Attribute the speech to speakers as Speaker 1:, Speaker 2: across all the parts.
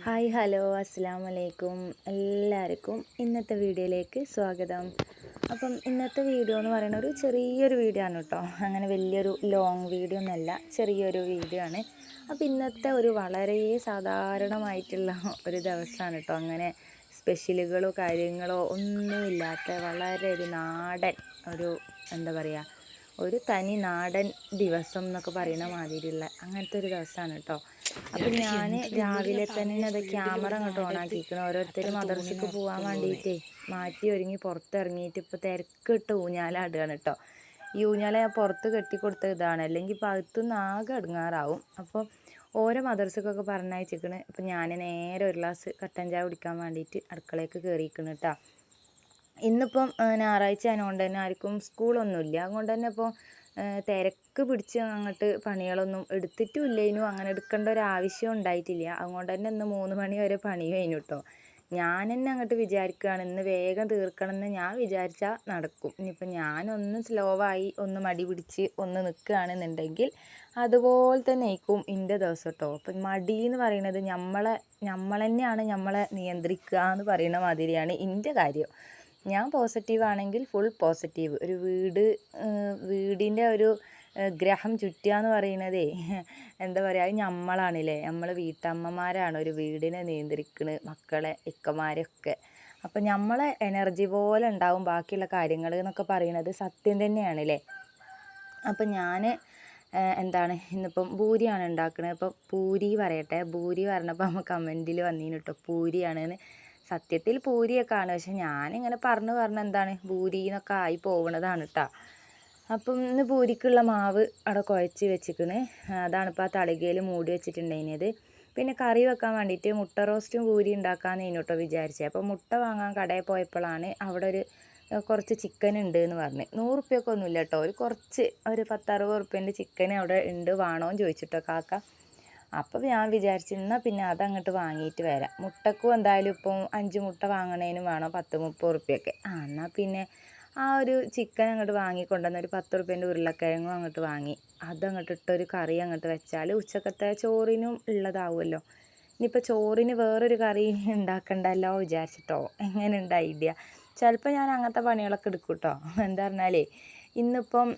Speaker 1: Hi hello അസ്സലാമു അലൈക്കും എല്ലാവർക്കും ഇന്നത്തെ വീഡിയോയിലേക്ക് സ്വാഗതം. അപ്പം ഇന്നത്തെ വീഡിയോ എന്ന് പറയുന്ന ഒരു ചെറിയൊരു വീഡിയോ ആണ് കേട്ടോ. അങ്ങനെ വലിയൊരു ലോങ് വീഡിയോ ഒന്നല്ല, ചെറിയൊരു വീഡിയോ ആണ്. അപ്പോൾ ഇന്നത്തെ ഒരു വളരെ സാധാരണമായിട്ടുള്ള ഒരു ദിവസമാണ് കേട്ടോ. അങ്ങനെ സ്പെഷ്യലുകളോ കാര്യങ്ങളോ ഒന്നുമില്ലാത്ത വളരെ ഒരു നാടൻ ഒരു എന്താ പറയുക, ഒരു തനി നാടൻ ദിവസം എന്നൊക്കെ പറയുന്ന മാതിരിയുള്ള അങ്ങനത്തെ ഒരു ദിവസമാണ് കേട്ടോ. അപ്പം ഞാൻ രാവിലെ തന്നെ അത് ക്യാമറ അങ്ങോട്ട് ഓണാക്കിയിരിക്കണം. ഓരോരുത്തർ മദ്രസയ്ക്ക് പോകാൻ വേണ്ടിയിട്ടേ മാറ്റി ഒരുങ്ങി പുറത്തിറങ്ങിയിട്ട് ഇപ്പോൾ തിരക്കിട്ട് ഊഞ്ഞാലാടുകയാണ് കേട്ടോ. ഈ ഊഞ്ഞാല ഞാൻ പുറത്ത് കെട്ടിക്കൊടുത്ത ഇതാണ്, അല്ലെങ്കിൽ ഇപ്പോൾ അകത്തുനിന്ന് ആകെ ഇടങ്ങാറാവും. അപ്പോൾ ഓരോ മദ്രസക്കൊക്കെ പറഞ്ഞയച്ചിരിക്കണ്. അപ്പം ഞാൻ നേരെ ഒരു ഗ്ലാസ് കട്ടൻ ചായ കുടിക്കാൻ വേണ്ടിയിട്ട് അടുക്കളയ്ക്ക് കയറിയിരിക്കണം കേട്ടോ. ഇന്നിപ്പം ഞായറാഴ്ച ആയതുകൊണ്ട് തന്നെ ആർക്കും സ്കൂളൊന്നുമില്ല. അതുകൊണ്ട് തന്നെ ഇപ്പോൾ തിരക്ക് പിടിച്ച് അങ്ങോട്ട് പണികളൊന്നും എടുത്തിട്ടുമില്ലേനും അങ്ങനെ എടുക്കേണ്ട ഒരു ആവശ്യം ഉണ്ടായിട്ടില്ല. അതുകൊണ്ട് തന്നെ ഇന്ന് 3 മണി വരെ പണി കഴിഞ്ഞു കേട്ടോ. ഞാൻ തന്നെ അങ്ങോട്ട് വിചാരിക്കുകയാണ് ഇന്ന് വേഗം തീർക്കണം എന്ന്. ഞാൻ വിചാരിച്ചാൽ നടക്കും. ഇനിയിപ്പോൾ ഞാനൊന്ന് സ്ലോവായി ഒന്ന് മടി പിടിച്ച് ഒന്ന് നിൽക്കുകയാണെന്നുണ്ടെങ്കിൽ അതുപോലെ തന്നെ ആയിരിക്കും എൻ്റെ ദിവസം കേട്ടോ. അപ്പം മടി എന്ന് പറയുന്നത് നമ്മൾ തന്നെയാണ് നമ്മളെ നിയന്ത്രിക്കുക എന്ന് പറയുന്ന മാതിരിയാണ് എൻ്റെ കാര്യം. ഞാൻ പോസിറ്റീവ് ആണെങ്കിൽ ഫുൾ പോസിറ്റീവ്. ഒരു വീടിൻ്റെ ഒരു ഗ്രഹം ചുറ്റുക എന്ന് പറയുന്നതേ എന്താ പറയുക, അത് നമ്മളാണല്ലേ. നമ്മൾ വീട്ടമ്മമാരാണ് ഒരു വീടിനെ നിയന്ത്രിക്കുന്നത്, മക്കളെ ഇക്കമാരൊക്കെ. അപ്പം നമ്മളെ എനർജി പോലെ ഉണ്ടാവും ബാക്കിയുള്ള കാര്യങ്ങൾ എന്നൊക്കെ പറയുന്നത് സത്യം തന്നെയാണല്ലേ. അപ്പം ഞാൻ എന്താണ് ഇന്നിപ്പം പൂരിയാണ് ഉണ്ടാക്കുന്നത്. അപ്പോൾ പൂരി പറയട്ടെ, പൂരി പറഞ്ഞപ്പോൾ നമ്മൾ കമൻറ്റിൽ വന്നീന് കേട്ടോ പൂരിയാണെന്ന്. സത്യത്തിൽ പൂരിയൊക്കെ ആണ്, പക്ഷെ ഞാനിങ്ങനെ പറഞ്ഞ് എന്താണ് പൂരി എന്നൊക്കെ ആയി പോകുന്നതാണ് കേട്ടോ. അപ്പം ഇന്ന് പൂരിക്കുള്ള മാവ് അവിടെ കുഴച്ച് വെച്ചിക്കണ്. അതാണിപ്പോൾ ആ തളികയിൽ മൂടി വെച്ചിട്ടുണ്ടായിരുന്നത്. പിന്നെ കറി വെക്കാൻ വേണ്ടിയിട്ട് മുട്ട റോസ്റ്റും പൂരി ഉണ്ടാക്കാമെന്ന് കേട്ടോ വിചാരിച്ചത്. അപ്പോൾ മുട്ട വാങ്ങാൻ കടയിൽ പോയപ്പോഴാണ് അവിടെ കുറച്ച് ചിക്കൻ ഉണ്ട് എന്ന് പറഞ്ഞ്. 100 റുപ്യയൊക്കെ ഒന്നുമില്ല കേട്ടോ, ഒരു 10-60 റുപ്യേൻ്റെ ചിക്കൻ അവിടെ ഉണ്ട്, വേണോന്ന് ചോദിച്ചിട്ടോ കാക്ക. അപ്പോൾ ഞാൻ വിചാരിച്ചു എന്നാൽ പിന്നെ അതങ്ങോട്ട് വാങ്ങിയിട്ട് വരാം. മുട്ടക്കും എന്തായാലും ഇപ്പം 5 മുട്ട വാങ്ങണേനും വേണം 10-30 റുപ്യൊക്കെ. എന്നാൽ പിന്നെ ആ ഒരു ചിക്കൻ അങ്ങോട്ട് വാങ്ങിക്കൊണ്ടുവന്ന് ഒരു 10 റുപ്യേൻ്റെ ഉരുളക്കിഴങ്ങും അങ്ങോട്ട് വാങ്ങി അതങ്ങോട്ട് ഇട്ടൊരു കറി അങ്ങോട്ട് വെച്ചാൽ ഉച്ചക്കത്തെ ചോറിനും ഉള്ളതാവുമല്ലോ. ഇനിയിപ്പോൾ ചോറിന് വേറൊരു കറി ഉണ്ടാക്കണ്ടല്ലോ വിചാരിച്ചിട്ടോ. എങ്ങനെയുണ്ട് ഐഡിയ? ചിലപ്പോൾ ഞാൻ അങ്ങനത്തെ പണികളൊക്കെ എടുക്കും കേട്ടോ. എന്താ പറഞ്ഞാലേ ഇന്നിപ്പം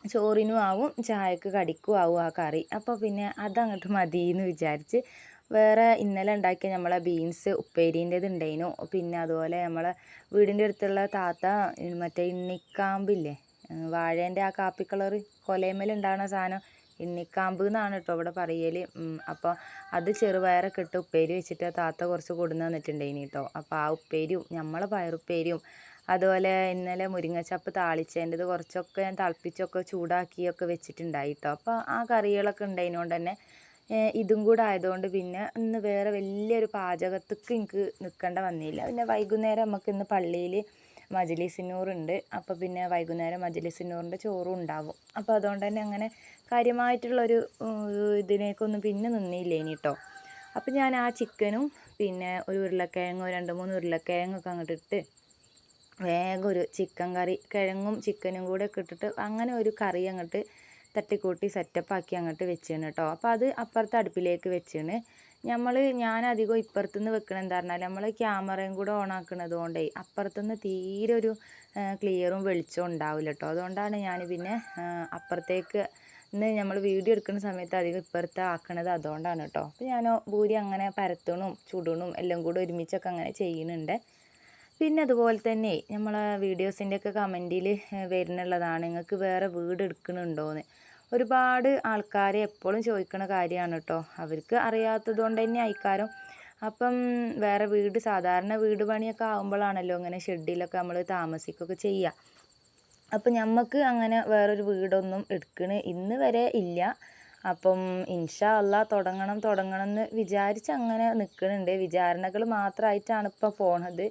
Speaker 1: ചോറിനും ആവും ചായക്ക് കടിക്കും ആവും ആ കറി. അപ്പോൾ പിന്നെ അതങ്ങോട്ട് മതി എന്ന് വിചാരിച്ച് വേറെ ഇന്നലെ ഉണ്ടാക്കിയ നമ്മളെ ബീൻസ് ഉപ്പേരീൻ്റെത് ഉണ്ടായിരുന്നു. പിന്നെ അതുപോലെ നമ്മളെ വീടിൻ്റെ അടുത്തുള്ള താത്ത മറ്റേ ഇണ്ണിക്കാമ്പില്ലേ, വാഴേൻ്റെ ആ കാപ്പി കളറ് കൊലയമേൽ ഉണ്ടാകുന്ന സാധനം ഇണ്ണിക്കാമ്പ് എന്നാണ് കേട്ടോ ഇവിടെ പറയൽ. അപ്പോൾ അത് ചെറുപയറൊക്കെ ഇട്ട് ഉപ്പേരി വെച്ചിട്ട് താത്ത കുറച്ച് കൊടുന്ന് തന്നിട്ടുണ്ടായിന് കേട്ടോ. അപ്പോൾ ആ ഉപ്പേരിയും നമ്മളെ പയറുപ്പേരിയും അതുപോലെ ഇന്നലെ മുരിങ്ങച്ചപ്പ് താളിച്ചതിൻ്റെത് കുറച്ചൊക്കെ ഞാൻ തിളപ്പിച്ചൊക്കെ ചൂടാക്കിയൊക്കെ വെച്ചിട്ടുണ്ടായി കേട്ടോ. അപ്പോൾ ആ കറികളൊക്കെ ഉണ്ടായതുകൊണ്ട് തന്നെ ഇതും കൂടെ ആയതുകൊണ്ട് പിന്നെ ഇന്ന് വേറെ വലിയൊരു പാചകത്തേക്ക് എനിക്ക് നിൽക്കേണ്ട വന്നില്ല. പിന്നെ വൈകുന്നേരം നമുക്ക് ഇന്ന് പള്ളിയിൽ മജ്‌ലിസുന്നൂറുണ്ട്. അപ്പോൾ പിന്നെ വൈകുന്നേരം മജ്‌ലിസുന്നൂറിൻ്റെ ചോറും ഉണ്ടാവും. അപ്പോൾ അതുകൊണ്ട് തന്നെ അങ്ങനെ കാര്യമായിട്ടുള്ളൊരു ഇതിനേക്കൊന്നും പിന്നെ നിന്നില്ലേനി കേട്ടോ. അപ്പോൾ ഞാൻ ആ ചിക്കനും പിന്നെ ഒരു ഉരുളക്കിഴങ്ങോ 2-3 ഉരുളക്കിഴങ്ങൊക്കെ അങ്ങോട്ട് ഇട്ട് വേഗം ഒരു ചിക്കൻ കറി, കിഴങ്ങും ചിക്കനും കൂടെ ഒക്കെ ഇട്ടിട്ട് അങ്ങനെ ഒരു കറി അങ്ങോട്ട് തട്ടിക്കൂട്ടി സെറ്റപ്പാക്കി അങ്ങോട്ട് വെച്ചാണ് കേട്ടോ. അപ്പോൾ അത് അപ്പുറത്തെ അടുപ്പിലേക്ക് വെച്ചാണ്. ഞാനധികം ഇപ്പുറത്തുനിന്ന് വെക്കണം. എന്താ പറഞ്ഞാൽ നമ്മൾ ക്യാമറയും കൂടെ ഓണാക്കുന്നത് കൊണ്ടേ അപ്പുറത്തുനിന്ന് തീരെ ഒരു ക്ലിയറും വെളിച്ചവും ഉണ്ടാവില്ല കേട്ടോ. അതുകൊണ്ടാണ് ഞാൻ പിന്നെ അപ്പുറത്തേക്ക് ഇന്ന് നമ്മൾ വീഡിയോ എടുക്കുന്ന സമയത്ത് അധികം ഇപ്പുറത്ത് ആക്കണത് അതുകൊണ്ടാണ് കേട്ടോ. അപ്പോൾ ഞാൻ ഭൂരി അങ്ങനെ പരത്തണും ചുടണും എല്ലാം കൂടെ ഒരുമിച്ചൊക്കെ അങ്ങനെ ചെയ്യുന്നുണ്ട്. പിന്നെ അതുപോലെ തന്നെ നമ്മളെ വീഡിയോസിൻ്റെയൊക്കെ കമൻറ്റിൽ വരുന്നുള്ളതാണ് നിങ്ങൾക്ക് വേറെ വീട് എടുക്കണുണ്ടോയെന്ന്. ഒരുപാട് ആൾക്കാർ എപ്പോഴും ചോദിക്കുന്ന കാര്യമാണ് കേട്ടോ. അവർക്ക് അറിയാത്തത് കൊണ്ട് തന്നെ ആയിക്കാരം. അപ്പം വേറെ വീട് സാധാരണ വീട് പണിയൊക്കെ ആകുമ്പോഴാണല്ലോ ഇങ്ങനെ ഷെഡിലൊക്കെ നമ്മൾ താമസിക്കുകയൊക്കെ ചെയ്യുക. അപ്പം നമുക്ക് അങ്ങനെ വേറൊരു വീടൊന്നും ഇന്ന് വരെ ഇല്ല. അപ്പം ഇൻഷാ അള്ളാ തുടങ്ങണം എന്ന് വിചാരിച്ച് അങ്ങനെ നിൽക്കുന്നുണ്ട്. വിചാരണകൾ മാത്രമായിട്ടാണ് ഇപ്പോൾ പോണത്.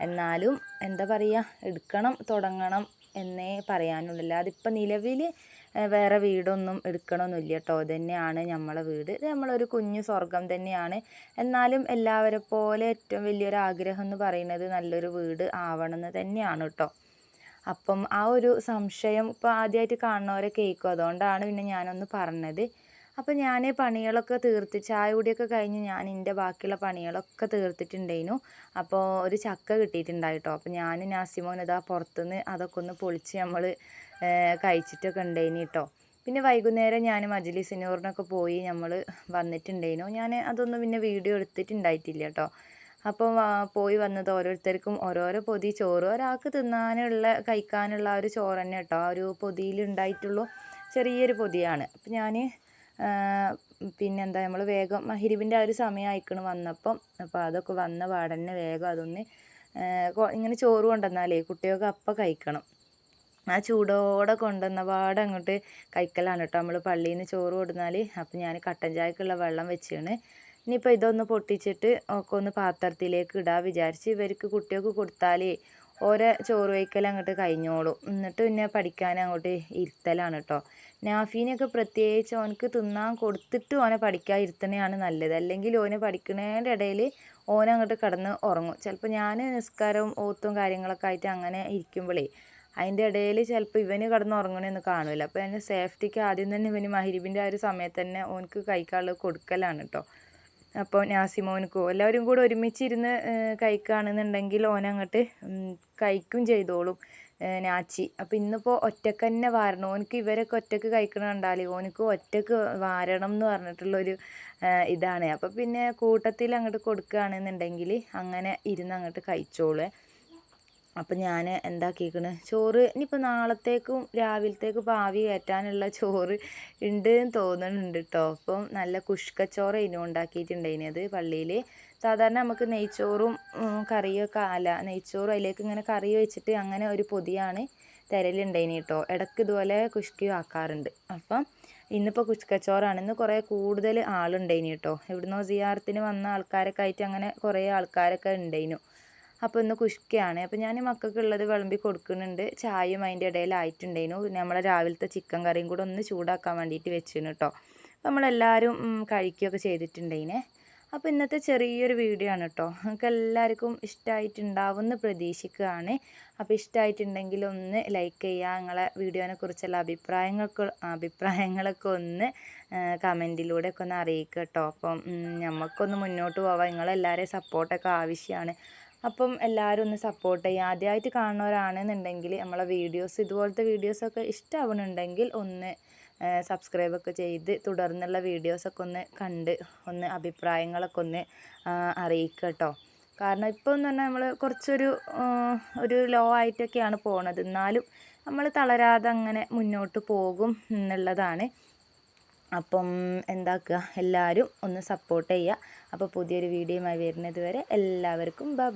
Speaker 1: എന്നാലും എന്താ പറയുക, എടുക്കണം തുടങ്ങണം എന്നേ പറയാനുള്ളൂ. അതിപ്പോൾ നിലവിൽ വേറെ വീടൊന്നും എടുക്കണമെന്നില്ല കേട്ടോ. ഇത് തന്നെയാണ് നമ്മളെ വീട്. ഇത് നമ്മളൊരു കുഞ്ഞു സ്വർഗം തന്നെയാണ്. എന്നാലും എല്ലാവരെ പോലെ ഏറ്റവും വലിയൊരു ആഗ്രഹം എന്ന് പറയുന്നത് നല്ലൊരു വീട് ആവണമെന്ന് തന്നെയാണ് കേട്ടോ. അപ്പം ആ ഒരു സംശയം ഇപ്പോൾ ആദ്യമായിട്ട് കാണുന്നവരെ കേൾക്കും. അതുകൊണ്ടാണ് പിന്നെ ഞാനൊന്ന് പറഞ്ഞത്. അപ്പോൾ ഞാൻ പണികളൊക്കെ തീർത്ത് ചായ കുടിയൊക്കെ കഴിഞ്ഞ് ഞാൻ എൻ്റെ ബാക്കിയുള്ള പണികളൊക്കെ തീർത്തിട്ടുണ്ടായിരുന്നു. അപ്പോൾ ഒരു ചക്ക കിട്ടിയിട്ടുണ്ടായിട്ടോ. അപ്പോൾ ഞാൻ നാസിമോൻ ഇതാ പുറത്തുനിന്ന് അതൊക്കെ ഒന്ന് പൊളിച്ച് നമ്മൾ കഴിച്ചിട്ടൊക്കെ ഉണ്ടായിന് കേട്ടോ. പിന്നെ വൈകുന്നേരം ഞാൻ മജ്‌ലിസിനൂറിനൊക്കെ പോയി നമ്മൾ വന്നിട്ടുണ്ടായിരുന്നു. ഞാൻ അതൊന്നും പിന്നെ വീഡിയോ എടുത്തിട്ടുണ്ടായിട്ടില്ല കേട്ടോ. അപ്പം പോയി വന്നത് ഓരോരുത്തർക്കും ഓരോരോ പൊതി ചോറ്, ഒരാൾക്ക് തിന്നാനുള്ള കഴിക്കാനുള്ള ആ ഒരു ചോറ് തന്നെ കേട്ടോ. ആ ഒരു പൊതിയിലുണ്ടായിട്ടുള്ളൂ, ചെറിയൊരു പൊതിയാണ്. അപ്പം ഞാൻ പിന്നെന്താ നമ്മൾ വേഗം മഗ്‌രിബിൻ്റെ ആ ഒരു സമയം ആയിക്കണ് വന്നപ്പം. അപ്പോൾ അതൊക്കെ വന്ന പാടന്നെ വേഗം അതൊന്ന് ഇങ്ങനെ ചോറ് കൊണ്ടുവന്നാലേ കുട്ടികൾക്ക് അപ്പം കഴിക്കണം. ആ ചൂടോടെ കൊണ്ടുവന്ന പാടെ അങ്ങോട്ട് കഴിക്കലാണ് കേട്ടോ നമ്മൾ പള്ളിയിൽ നിന്ന് ചോറ് കൊടുന്നാൽ. അപ്പം ഞാൻ കട്ടൻ ചായക്കുള്ള വെള്ളം വെച്ചാണ്. ഇനിയിപ്പോൾ ഇതൊന്ന് പൊട്ടിച്ചിട്ട് ഒക്കെ ഒന്ന് പാത്രത്തിലേക്ക് ഇടാൻ വിചാരിച്ച്. ഇവർക്ക് കുട്ടികൾക്ക് കൊടുത്താലേ ഓരോ ചോറ് വയ്ക്കൽ അങ്ങോട്ട് കഴിഞ്ഞോളും. എന്നിട്ട് പിന്നെ പഠിക്കാൻ അങ്ങോട്ട് ഇരുത്തലാണ് കേട്ടോ. നാഫീനൊക്കെ പ്രത്യേകിച്ച് ഓനക്ക് തിന്നാൻ കൊടുത്തിട്ട് ഓനെ പഠിക്കാൻ ഇരുത്തണതാണ് നല്ലത്. അല്ലെങ്കിൽ ഓന് പഠിക്കുന്നതിൻ്റെ ഇടയിൽ ഓനങ്ങോട്ട് കിടന്ന് ഉറങ്ങും. ചിലപ്പോൾ ഞാൻ നിസ്കാരവും ഓത്തും കാര്യങ്ങളൊക്കെ ആയിട്ട് അങ്ങനെ ഇരിക്കുമ്പോഴേ അതിൻ്റെ ഇടയിൽ ചിലപ്പോൾ ഇവന് കിടന്ന് ഉറങ്ങണമെന്ന് കാണില്ല. അപ്പോൾ അതിൻ്റെ സേഫ്റ്റിക്ക് ആദ്യം തന്നെ ഇവന് മഗ്‌രിബിൻ്റെ ആ ഒരു സമയത്ത് തന്നെ ഓനക്ക് കഴിക്കാനുള്ളത് കൊടുക്കലാണ് കേട്ടോ. അപ്പോൾ നാസിമോനക്കോ എല്ലാവരും കൂടെ ഒരുമിച്ചിരുന്ന് കഴിക്കുകയാണെന്നുണ്ടെങ്കിൽ ഓനങ്ങോട്ട് കഴിക്കും ചെയ്തോളും നാച്ചി. അപ്പോൾ ഇന്നിപ്പോൾ ഒറ്റക്ക് തന്നെ വാരണം. ഓനക്ക് ഇവരൊക്കെ ഒറ്റക്ക് കഴിക്കണ കണ്ടാൽ ഓനക്ക് ഒറ്റക്ക് വാരണം എന്ന് പറഞ്ഞിട്ടുള്ളൊരു ഇതാണ്. അപ്പോൾ പിന്നെ കൂട്ടത്തിൽ അങ്ങോട്ട് കൊടുക്കുകയാണെന്നുണ്ടെങ്കിൽ അങ്ങനെ ഇരുന്ന് അങ്ങോട്ട് കഴിച്ചോളൂ. അപ്പം ഞാൻ എന്താക്കിയിരിക്കണ് ചോറ് ഇനിയിപ്പോൾ നാളത്തേക്കും രാവിലത്തേക്കും ഇപ്പോൾ ആവി കയറ്റാനുള്ള ചോറ് ഉണ്ട് എന്ന് തോന്നുന്നുണ്ട് കേട്ടോ. അപ്പം നല്ല കുഷ്കച്ചോറ് ഇതിനും ഉണ്ടാക്കിയിട്ടുണ്ടായിനത് പള്ളിയിൽ. സാധാരണ നമുക്ക് നെയ്ച്ചോറും കറിയൊക്കെ നെയ്ച്ചോറും അതിലേക്ക് ഇങ്ങനെ കറി വെച്ചിട്ട് അങ്ങനെ ഒരു പൊതിയാണ് തരലുണ്ടായിന് കേട്ടോ. ഇടയ്ക്ക് ഇതുപോലെ കുഷ്കിയും ആക്കാറുണ്ട്. അപ്പം ഇന്നിപ്പോൾ കുഷ്കച്ചോറാണ്. ഇന്ന് കുറേ കൂടുതൽ ആളുണ്ടായിന് കേട്ടോ. എവിടുന്നോ സിയാറത്തിന് വന്ന ആൾക്കാരൊക്കെ ആയിട്ട് അങ്ങനെ കുറേ ആൾക്കാരൊക്കെ ഉണ്ടായിനു. അപ്പോൾ ഇന്ന് കുഷ്കയാണ്. അപ്പോൾ ഞാൻ മക്കൾക്കുള്ളത് വിളമ്പി കൊടുക്കുന്നുണ്ട്. ചായയും അതിൻ്റെ ഇടയിലായിട്ടുണ്ടായിരുന്നു. പിന്നെ നമ്മളെ രാവിലത്തെ ചിക്കൻ കറിയും കൂടെ ഒന്ന് ചൂടാക്കാൻ വേണ്ടിയിട്ട് വെച്ചിരുന്നു കേട്ടോ. അപ്പോൾ നമ്മളെല്ലാവരും കഴിക്കുകയൊക്കെ ചെയ്തിട്ടുണ്ടായിനെ. അപ്പോൾ ഇന്നത്തെ ചെറിയൊരു വീഡിയോ ആണ് കേട്ടോ. നിങ്ങൾക്ക് എല്ലാവർക്കും ഇഷ്ടമായിട്ടുണ്ടാവുമെന്ന് പ്രതീക്ഷിക്കുകയാണ്. അപ്പോൾ ഇഷ്ടമായിട്ടുണ്ടെങ്കിൽ ഒന്ന് ലൈക്ക് ചെയ്യുക. നിങ്ങളെ വീഡിയോനെ കുറിച്ചുള്ള അഭിപ്രായങ്ങളൊക്കെ ഒന്ന് കമൻറ്റിലൂടെ ഒക്കെ ഒന്ന് അറിയിക്കുക കേട്ടോ. അപ്പം നമുക്കൊന്ന് മുന്നോട്ട് പോവാം. നിങ്ങളെല്ലാവരെയും സപ്പോർട്ടൊക്കെ ആവശ്യമാണ്. അപ്പം എല്ലാവരും ഒന്ന് സപ്പോർട്ട് ചെയ്യുക. ആദ്യമായിട്ട് കാണുന്നവരാണെന്നുണ്ടെങ്കിൽ നമ്മളെ വീഡിയോസ് ഇതുപോലത്തെ വീഡിയോസൊക്കെ ഇഷ്ടമാവുന്നുണ്ടെങ്കിൽ ഒന്ന് സബ്സ്ക്രൈബൊക്കെ ചെയ്ത് തുടർന്നുള്ള വീഡിയോസൊക്കെ ഒന്ന് കണ്ട് ഒന്ന് അഭിപ്രായങ്ങളൊക്കെ ഒന്ന് അറിയിക്കുക കേട്ടോ. കാരണം ഇപ്പോൾ എന്ന് പറഞ്ഞാൽ നമ്മൾ കുറച്ചൊരു ലോ ആയിട്ടൊക്കെയാണ് പോണത്. എന്നാലും നമ്മൾ തളരാതെ അങ്ങനെ മുന്നോട്ട് പോകും എന്നുള്ളതാണ്. അപ്പം എന്താക്കുക, എല്ലാവരും ഒന്ന് സപ്പോർട്ട് ചെയ്യുക. അപ്പോൾ പുതിയൊരു വീഡിയോയുമായി വരുന്നത് വരെ എല്ലാവർക്കും ബൈ.